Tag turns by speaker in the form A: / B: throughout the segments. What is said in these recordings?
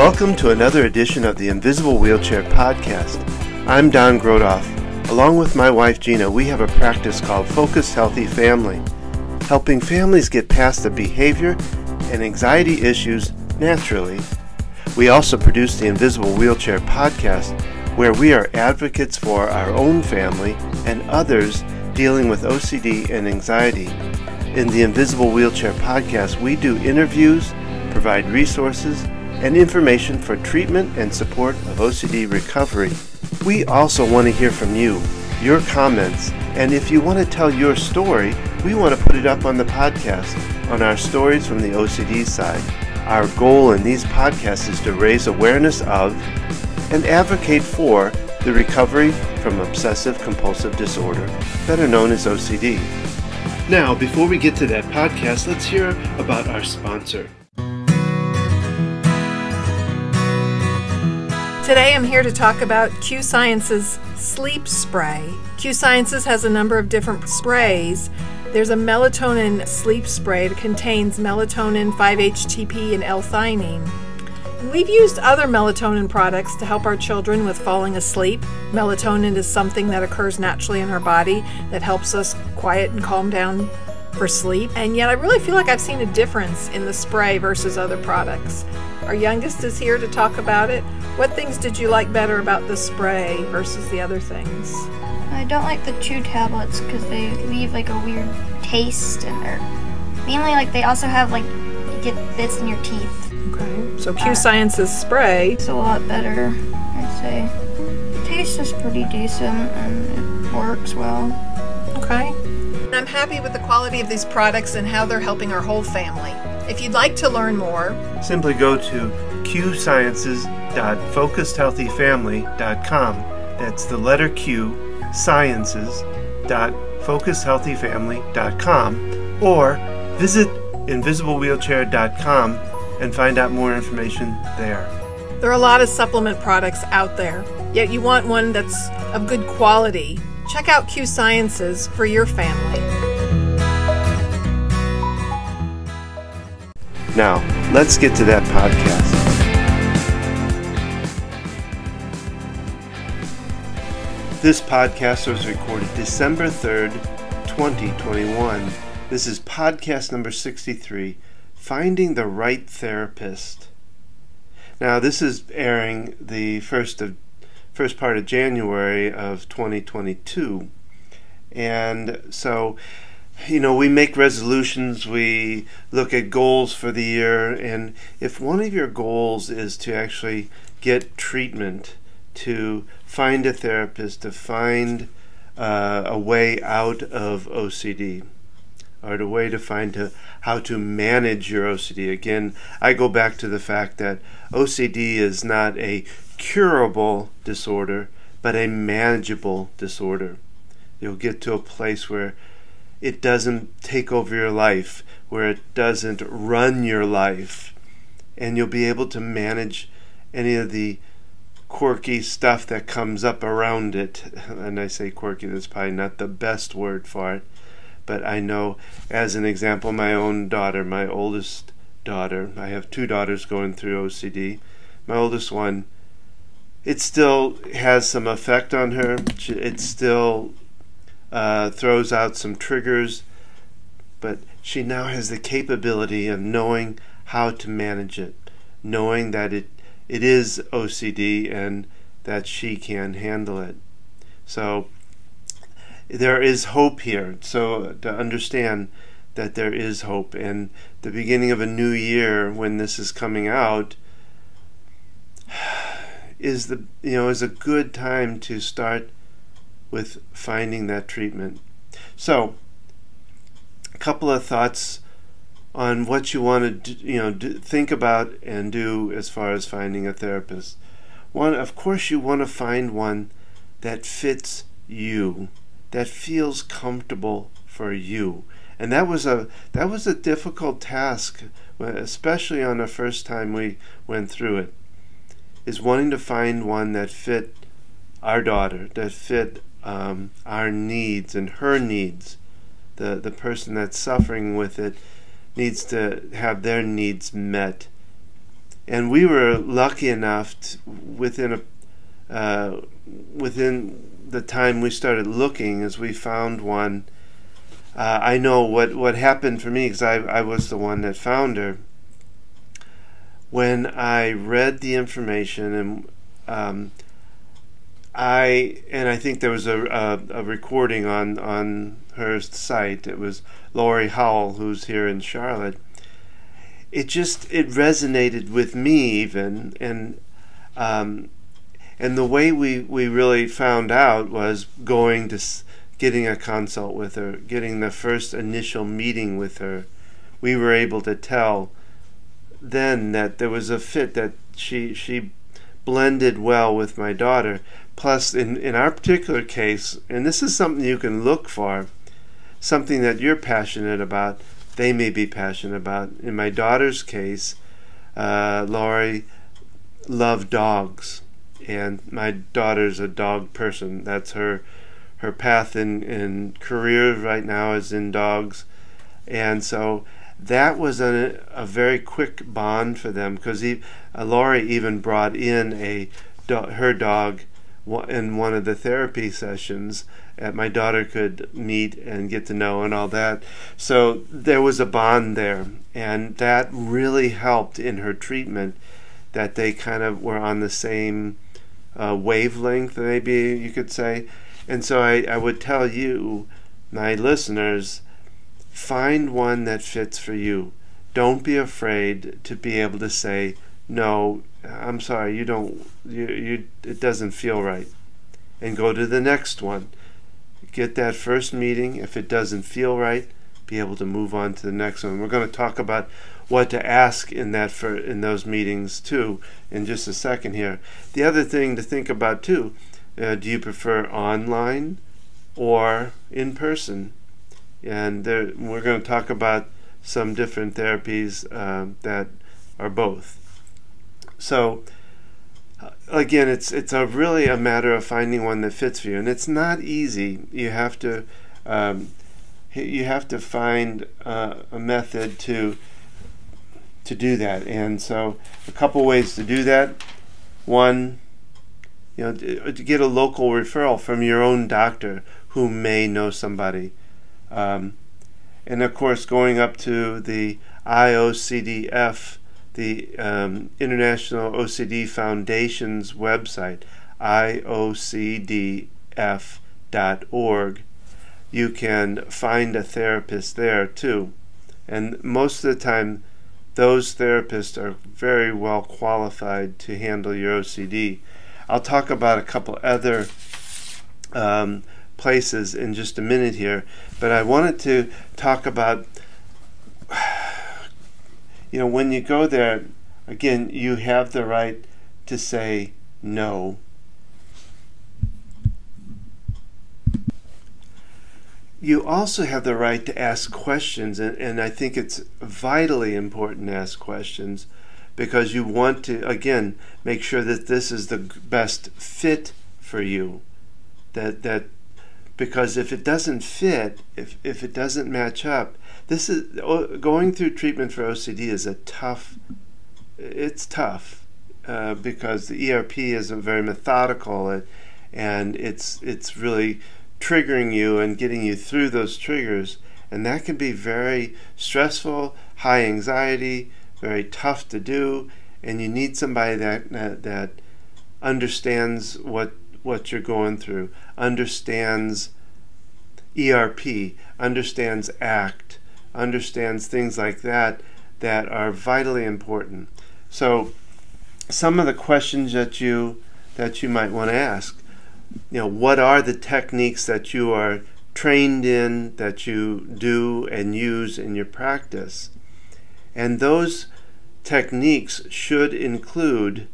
A: Welcome to another edition of the Invisible Wheelchair Podcast. I'm Don Grodoff. Along with my wife Gina, we have a practice called Focused Healthy Family, helping families get past the behavior and anxiety issues naturally. We also produce the Invisible Wheelchair Podcast, where we are advocates for our own family and others dealing with OCD and anxiety. In the Invisible Wheelchair Podcast, we do interviews, provide resources, and information for treatment and support of OCD recovery. We also want to hear from you, your comments, and if you want to tell your story, we want to put it up on the podcast, on our Stories from the OCD side. Our goal in these podcasts is to raise awareness of and advocate for the recovery from Obsessive Compulsive Disorder, better known as OCD. Now, before we get to that podcast, let's hear about our sponsor.
B: Today I'm here to talk about Q Science's sleep spray. Q Sciences has a number of different sprays. There's a melatonin sleep spray that contains melatonin, 5-HTP, and L-theanine. We've used other melatonin products to help our children with falling asleep. Melatonin is something that occurs naturally in our body that helps us quiet and calm down for sleep. And yet I really feel like I've seen a difference in the spray versus other products. Our youngest is here to talk about it. What things did you like better about the spray versus the other things?
C: I don't like the chew tablets because they leave like a weird taste, and they're mainly like they also have like you get bits in your teeth.
B: Okay, so Q Science's spray.
C: It's a lot better, I'd say. The taste is pretty decent and it works well.
B: Okay. I'm happy with the quality of these products and how they're helping our whole family. If you'd like to learn more,
A: simply go to qsciences.focusedhealthyfamily.com. That's the letter Q, sciences.focusedhealthyfamily.com, or visit invisiblewheelchair.com and find out more information there.
B: There are a lot of supplement products out there, yet you want one that's of good quality. Check out Q Sciences for your family.
A: Now, let's get to that podcast. This podcast was recorded December 3rd, 2021. This is podcast number 63, Finding the Right Therapist. Now, this is airing the first part of January of 2022. And so, we make resolutions, we look at goals for the year, and if one of your goals is to actually get treatment, to find a therapist, to find a way out of OCD, or a way to find how to manage your OCD. Again, I go back to the fact that OCD is not a curable disorder, but a manageable disorder. You'll get to a place where it doesn't take over your life, where it doesn't run your life, and you'll be able to manage any of the quirky stuff that comes up around it. And I say quirky, that's probably not the best word for it, but I know, as an example, my own daughter, my oldest daughter, I have two daughters going through OCD. My oldest one, it still has some effect on her. It still throws out some triggers, but she now has the capability of knowing how to manage it, knowing that it is OCD and that she can handle it. So there is hope here. So to understand that there is hope, and the beginning of a new year when this is coming out is a good time to start with finding that treatment. So, a couple of thoughts on what you want to think about and do as far as finding a therapist. One, of course, you want to find one that fits you, that feels comfortable for you. And that was a difficult task, especially on the first time we went through it, is wanting to find one that fit our daughter, that fit our needs and her needs. The person that's suffering with it needs to have their needs met. And we were lucky enough to, within the time we started looking, as we found one. I know what happened for me, because I was the one that found her. When I read the information, and I think there was a recording on her site. It was Lori Howell, who's here in Charlotte. It resonated with me even, and the way we really found out was getting a consult with her, getting the first initial meeting with her. We were able to tell then that there was a fit, that she blended well with my daughter. Plus, in our particular case, and this is something you can look for, something that you're passionate about, they may be passionate about. In my daughter's case, Laurie loved dogs, and my daughter's a dog person. That's her path in career right now is in dogs. And so that was a very quick bond for them, because Laurie even brought in her dog in one of the therapy sessions that my daughter could meet and get to know and all that. So there was a bond there, and that really helped in her treatment, that they kind of were on the same wavelength, maybe you could say. And so I would tell you, my listeners, find one that fits for you. Don't be afraid to be able to say, no, I'm sorry, it doesn't feel right, and go to the next one. Get that first meeting. If it doesn't feel right, be able to move on to the next one. We're going to talk about what to ask in those meetings too in just a second here. The other thing to think about too, do you prefer online or in person? And we're going to talk about some different therapies that are both. So again, it's really a matter of finding one that fits for you, and it's not easy. You have to find a method to do that. And so a couple ways to do that. One, to get a local referral from your own doctor who may know somebody. And of course, going up to the IOCDF, the International OCD Foundation's website, iocdf.org, you can find a therapist there too. And most of the time, those therapists are very well qualified to handle your OCD. I'll talk about a couple other places in just a minute here, but I wanted to talk about, when you go there, again, you have the right to say no. You also have the right to ask questions, and I think it's vitally important to ask questions, because you want to, again, make sure that this is the best fit for you. Because if it doesn't fit, if it doesn't match up, going through treatment for OCD is tough, because the ERP is very methodical, and it's really triggering you and getting you through those triggers, and that can be very stressful, high anxiety, very tough to do, and you need somebody that understands what you're going through, understands ERP, understands ACT, understands things like that are vitally important. So some of the questions that you might want to ask, what are the techniques that you are trained in, that you do and use in your practice? And those techniques should include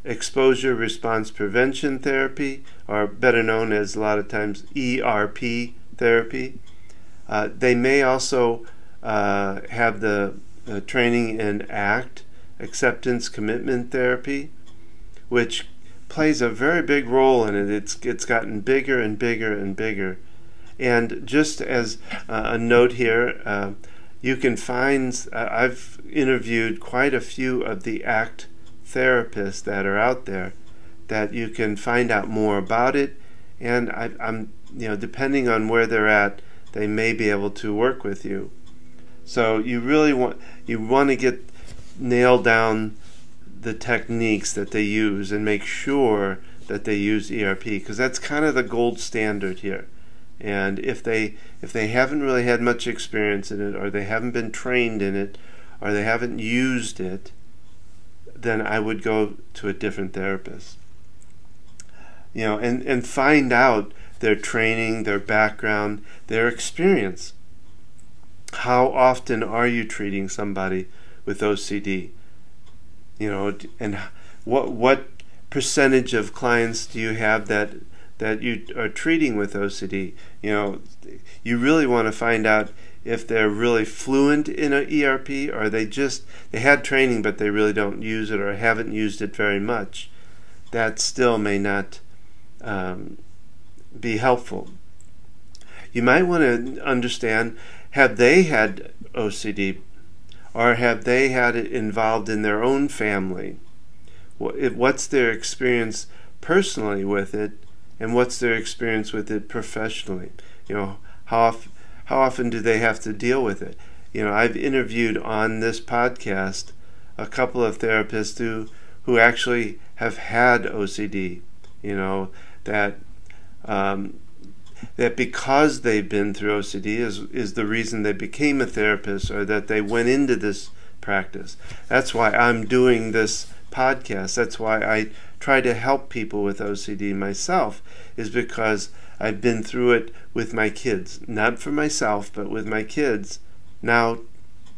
A: exposure response prevention therapy, or better known as a lot of times ERP therapy. They may also have the training in ACT, acceptance commitment therapy, which plays a very big role in it. It's gotten bigger and bigger and bigger. And just as a note here, you can find, I've interviewed quite a few of the ACT therapists that are out there, that you can find out more about it, and I'm depending on where they're at, they may be able to work with you. So you really want to nail down the techniques that they use and make sure that they use ERP, because that's kind of the gold standard here. And if they haven't really had much experience in it, or they haven't been trained in it, or they haven't used it, then I would go to a different therapist. And find out their training, their background, their experience. How often are you treating somebody with OCD? And what percentage of clients do you have that you are treating with OCD? You really want to find out if they're really fluent in an ERP, or they had training but they really don't use it, or haven't used it very much. That still may not be helpful. You might want to understand, have they had OCD, or have they had it involved in their own family? What's their experience personally with it, and what's their experience with it professionally? How often do they have to deal with it? I've interviewed on this podcast a couple of therapists who actually have had OCD, that because they've been through OCD is the reason they became a therapist, or that they went into this practice. That's why I'm doing this podcast. That's why I try to help people with OCD myself, is because I've been through it with my kids. Not for myself, but with my kids. Now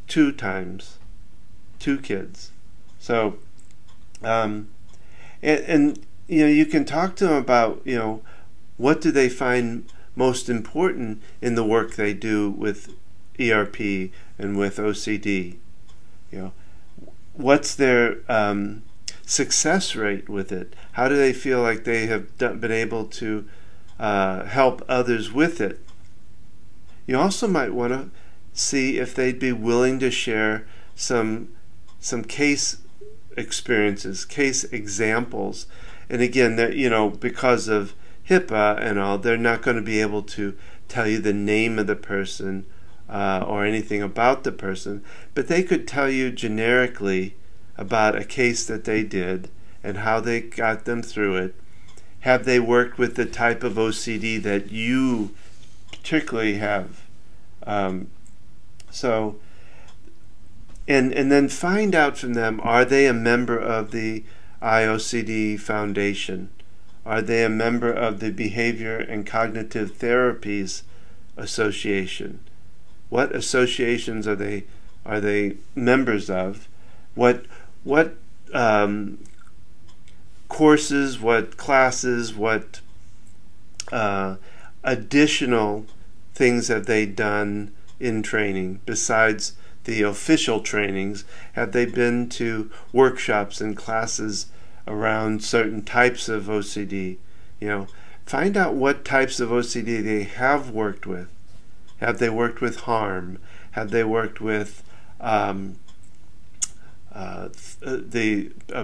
A: 2 times. 2 kids. So, and you can talk to them about, what do they find most important in the work they do with ERP and with OCD? What's their success rate with it? How do they feel like they have been able to help others with it? You also might want to see if they'd be willing to share some case experiences, case examples. And again, because of HIPAA and all, they're not going to be able to tell you the name of the person or anything about the person, but they could tell you generically about a case that they did and how they got them through it. Have they worked with the type of OCD that you particularly have? And then find out from them, are they a member of the IOCD Foundation? Are they a member of the Behavior and Cognitive Therapies Association? What associations are they members of? What courses, what classes, what additional things have they done in training besides the official trainings? Have they been to workshops and classes around certain types of OCD? Find out what types of OCD they have worked with. Have they worked with harm? Have they worked with the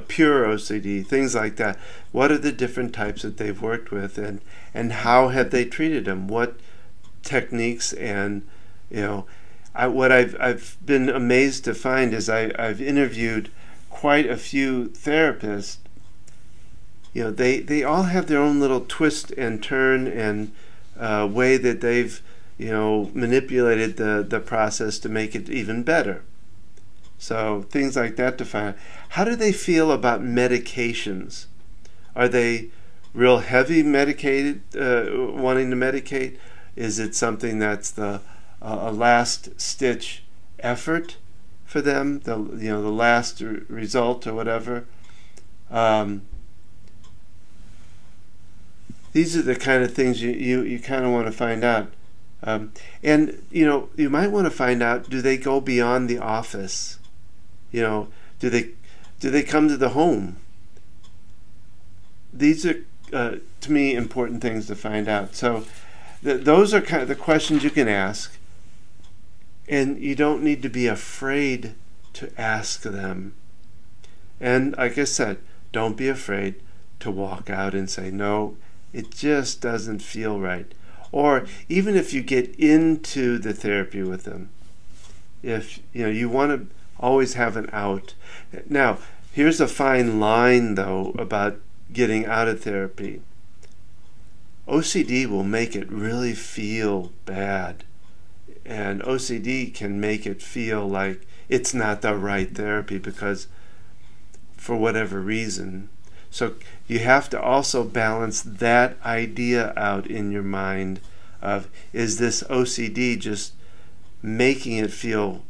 A: pure OCD, things like that? What are the different types that they've worked with, and how have they treated them? What techniques? And what I've been amazed to find is I've interviewed quite a few therapists. They all have their own little twist and turn and way that they've manipulated the process to make it even better. So things like that to find out. How do they feel about medications? Are they real heavy medicated, wanting to medicate? Is it something that's a last stitch effort for them, the last result or whatever? These are the kind of things you kind of want to find out. And you might want to find out, do they go beyond the office? Do they come to the home? These are to me important things to find out. So those are kind of the questions you can ask. And you don't need to be afraid to ask them. And like I said, don't be afraid to walk out and say, no, it just doesn't feel right. Or even if you get into the therapy with them, if you want to always have an out. Now, here's a fine line though about getting out of therapy. OCD will make it really feel bad, and OCD can make it feel like it's not the right therapy because for whatever reason. So you have to also balance that idea out in your mind of, is this OCD just making it feel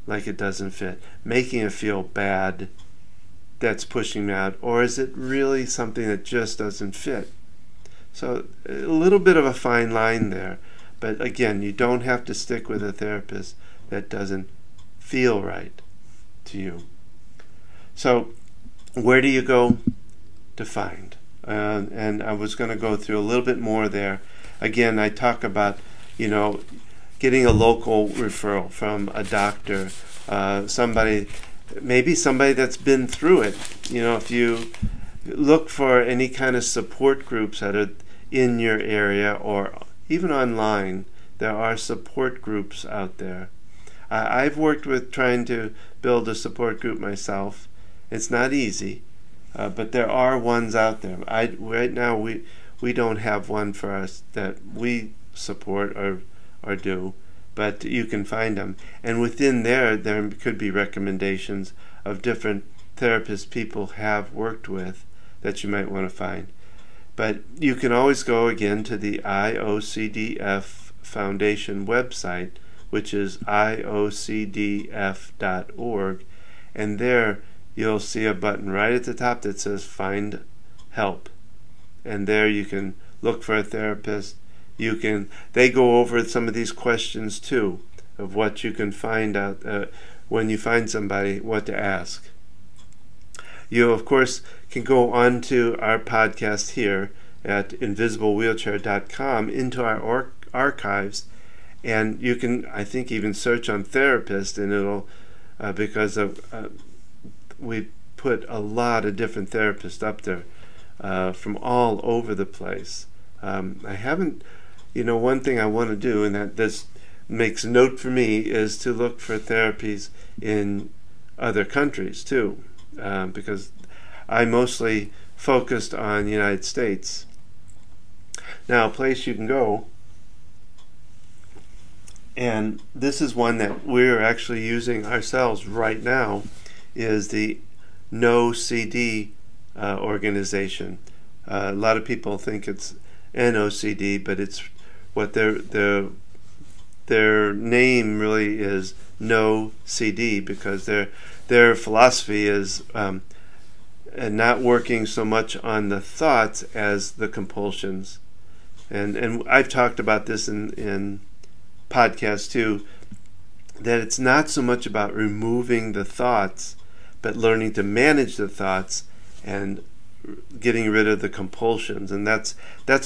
A: like it doesn't fit, making it feel bad, that's pushing me out, or is it really something that just doesn't fit? So a little bit of a fine line there, but again, you don't have to stick with a therapist that doesn't feel right to you. So where do you go to find? And I was going to go through a little bit more there. Again, I talk about, getting a local referral from a doctor, maybe somebody that's been through it. If you look for any kind of support groups that are in your area or even online, there are support groups out there. I've worked with trying to build a support group myself. It's not easy, but there are ones out there. Right now we don't have one for us that we support or do, but you can find them. And within there could be recommendations of different therapists people have worked with that you might want to find. But you can always go again to the IOCDF Foundation website, which is iocdf.org, and there you'll see a button right at the top that says Find Help. And there you can look for a therapist. They go over some of these questions too, of what you can find out when you find somebody, what to ask. You, of course, can go on to our podcast here at invisiblewheelchair.com into our archives, and you can, I think, even search on therapist, and it'll, because we put a lot of different therapists up there from all over the place. I haven't, one thing I want to do, and that this makes a note for me, is to look for therapies in other countries too, because I mostly focused on the United States. Now, a place you can go, and this is one that we're actually using ourselves right now, is the NoCD organization. A lot of people think it's NoCD, but it's what their name really is, NoCD, because their philosophy is not working so much on the thoughts as the compulsions. And I've talked about this in podcasts too, that it's not so much about removing the thoughts, but learning to manage the thoughts and getting rid of the compulsions. And that's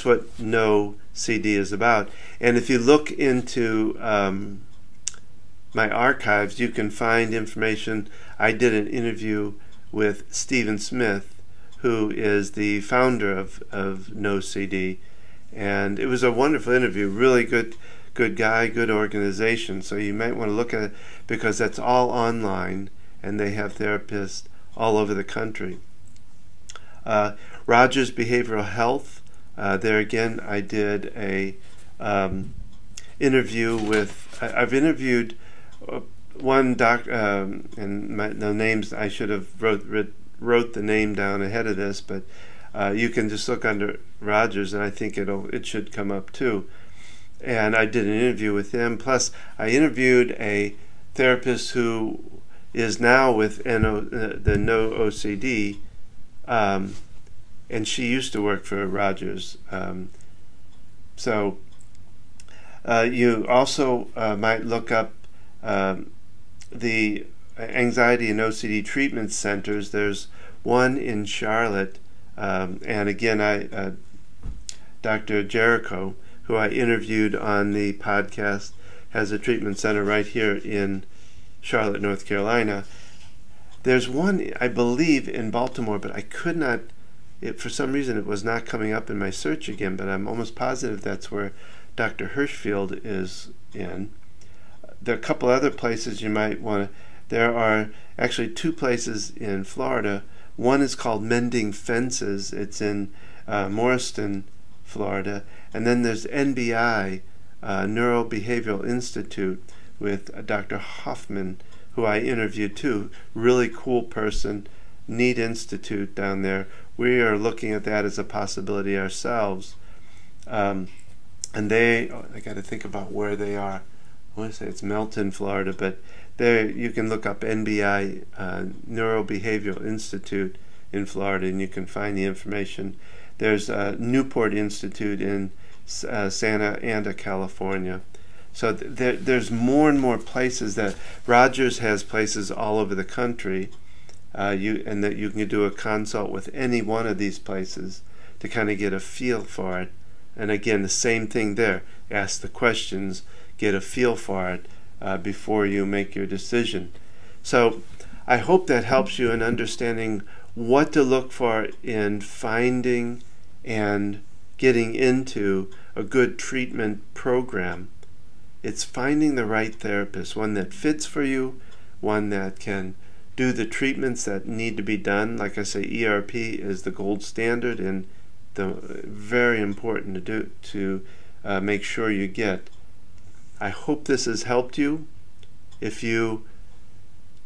A: what NoCD is about. And if you look into my archives, you can find information. I did an interview with Stephen Smith, who is the founder of NoCD, and it was a wonderful interview. Really good guy, good organization. So you might want to look at it, because that's all online, and they have therapists all over the country. Rogers Behavioral Health. There again, I did a interview with. I've interviewed one doctor, and the names I should have wrote the name down ahead of this, but you can just look under Rogers, and I think it should come up too. And I did an interview with him. Plus, I interviewed a therapist who is now with the NoCD, and she used to work for Rogers. So you also might look up the anxiety and OCD treatment centers. There's one in Charlotte, and again, Dr. Jericho, who I interviewed on the podcast has a treatment center right here in Charlotte, North Carolina. There's one, I believe, in Baltimore, but I could not, for some reason it was not coming up in my search again, but I'm almost positive that's where Dr. Hirschfield is in. There are a couple other places you might want to, there are actually 2 places in Florida. One is called Mending Fences. It's in Morriston, Florida. And then there's NBI, Neurobehavioral Institute, with Dr. Hoffman, who I interviewed too. Really cool person, neat institute down there. We are looking at that as a possibility ourselves. And they, I got to think about where they are. I want to say it's Melton, Florida, but there you can look up NBI, Neurobehavioral Institute in Florida, and you can find the information. There's Newport Institute in Santa Ana, California. So there's more and more places that Rogers has places all over the country, and that you can do a consult with any one of these places to kind of get a feel for it. And again, the same thing there. Ask the questions, get a feel for it before you make your decision. So I hope that helps you in understanding what to look for in finding and getting into a good treatment program. It's finding the right therapist, one that fits for you, one that can do the treatments that need to be done. Like I say, ERP is the gold standard and very important to do to make sure you get. I hope this has helped you. If you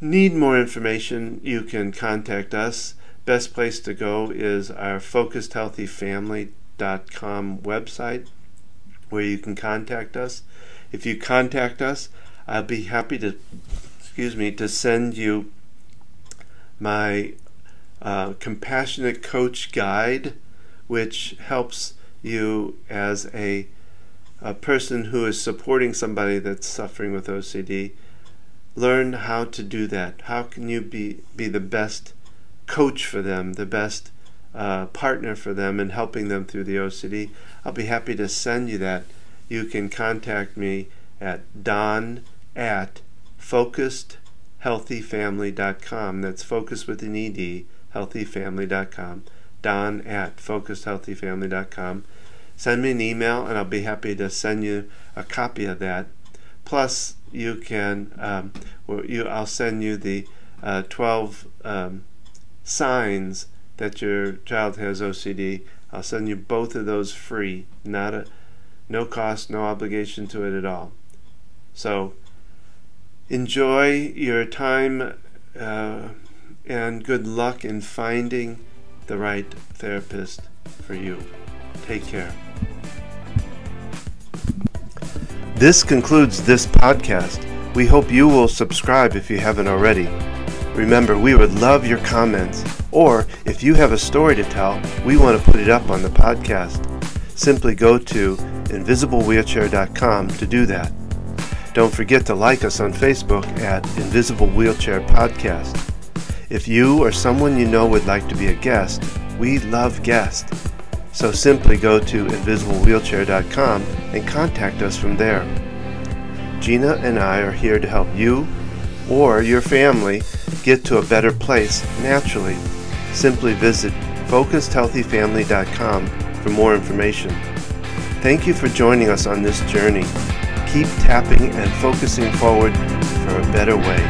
A: need more information, you can contact us. Best place to go is our FocusedHealthyFamily.com website, where you can contact us. If you contact us, I'll be happy to, to send you my Compassionate Coach Guide, which helps you as a person who is supporting somebody that's suffering with OCD learn how to do that. How can you be the best coach for them, the best partner for them in helping them through the OCD? I'll be happy to send you that. You can contact me at don@focusedhealthyfamily.com. That's focus with an ED, healthyfamily.com. don@focusedhealthyfamily.com. Send me an email and I'll be happy to send you a copy of that. Plus, you can, I'll send you the 12 signs that your child has OCD. I'll send you both of those free, no cost, no obligation to it at all. So enjoy your time and good luck in finding the right therapist for you. Take care. This concludes this podcast. We hope you will subscribe if you haven't already. Remember, we would love your comments, or if you have a story to tell, we want to put it up on the podcast. Simply go to invisiblewheelchair.com to do that. Don't forget to like us on Facebook at Invisible Wheelchair Podcast. If you or someone you know would like to be a guest, we love guests. So simply go to invisiblewheelchair.com and contact us from there. Gina and I are here to help you or your family get to a better place naturally. Simply visit focusedhealthyfamily.com for more information. Thank you for joining us on this journey. Keep tapping and focusing forward for a better way.